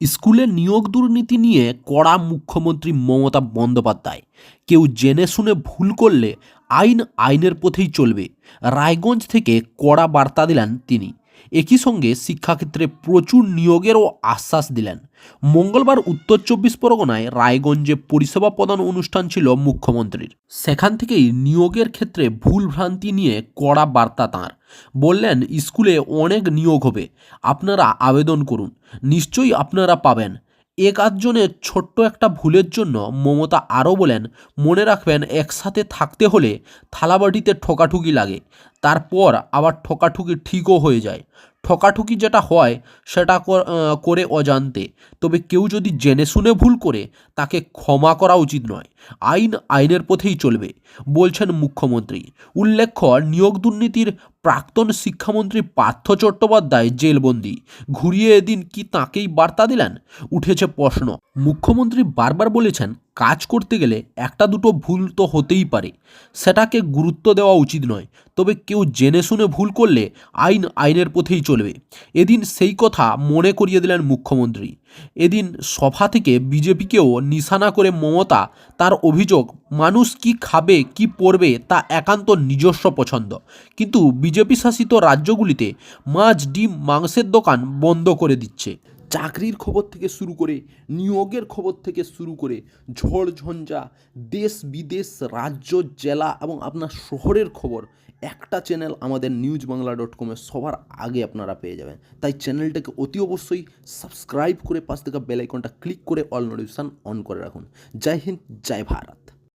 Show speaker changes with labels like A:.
A: স্কুলে নিয়োগ দুর্নীতি নিয়ে কড়া মুখ্যমন্ত্রী মমতা বন্দ্যোপাধ্যায়। কেউ জেনে শুনে ভুল করলে আইনের পথেই চলবে, রায়গঞ্জ থেকে কড়া বার্তা দিলেন তিনি। একই সঙ্গে শিক্ষাক্ষেত্রে প্রচুর নিয়োগেরও আশ্বাস দিলেন। মঙ্গলবার উত্তর 24 পরগনায় রায়গঞ্জে পরিষেবা প্রদান অনুষ্ঠান ছিল মুখ্যমন্ত্রীর। সেখান থেকেই নিয়োগের ক্ষেত্রে ভুলভ্রান্তি নিয়ে কড়া বার্তা তাঁর। বললেন, স্কুলে অনেক নিয়োগ হবে, আপনারা আবেদন করুন, নিশ্চয়ই আপনারা পাবেন। এক আধজনের ছোট্ট একটা ভুলের জন্য মমতা আরও বলেন, মনে রাখবেন, একসাথে থাকতে হলে থালাবাটিতে ঠোকাঠুকি লাগে, তারপর আবার ঠোকাঠুকি ঠিকও হয়ে যায়। ঠকাঠুকি যেটা হয় সেটা করে অজান্তে, তবে কেউ যদি জেনে শুনে ভুল করে তাকে ক্ষমা করা উচিত নয়। আইনের পথেই চলবে, বলছেন মুখ্যমন্ত্রী। উল্লেখ্য, নিয়োগ দুর্নীতির প্রাক্তন শিক্ষামন্ত্রী পার্থ চট্টোপাধ্যায় জেলবন্দি। ঘুরিয়ে এদিন কি তাঁকেই বার্তা দিলেন? উঠেছে প্রশ্ন। মুখ্যমন্ত্রী বারবার বলেছেন, কাজ করতে গেলে একটা দুটো ভুল তো হতেই পারে, সেটাকে গুরুত্ব দেওয়া উচিত নয়, তবে কেউ জেনে শুনে ভুল করলে আইনের পথেই চলবে। এদিন সেই কথা মনে করিয়ে দিলেন মুখ্যমন্ত্রী। এদিন সভা থেকে বিজেপিকেও নিশানা করে মমতা তার অভিযোগ, মানুষ কি খাবে কি পরবে তা একান্ত নিজস্ব পছন্দ, কিন্তু বিজেপি শাসিত রাজ্যগুলিতে মাছ ডিম মাংসের দোকান বন্ধ করে দিচ্ছে। চাকরির খবর থেকে শুরু করে নিয়োগের খবর থেকে শুরু করে ঝড় ঝঞ্ঝা, দেশ বিদেশ, রাজ্য, জেলা এবং আপনার শহরের খবর একটা চ্যানেল আমাদের newsbangla.com-এ সবার আগে আপনারা পেয়ে যাবেন। তাই চ্যানেলটাকে অতি অবশ্যই সাবস্ক্রাইব করে পাশ থেকে বেল আইকনটা ক্লিক করে অল নোটিফিকেশান অন করে রাখুন। জয় হিন্দ, জয় ভারত।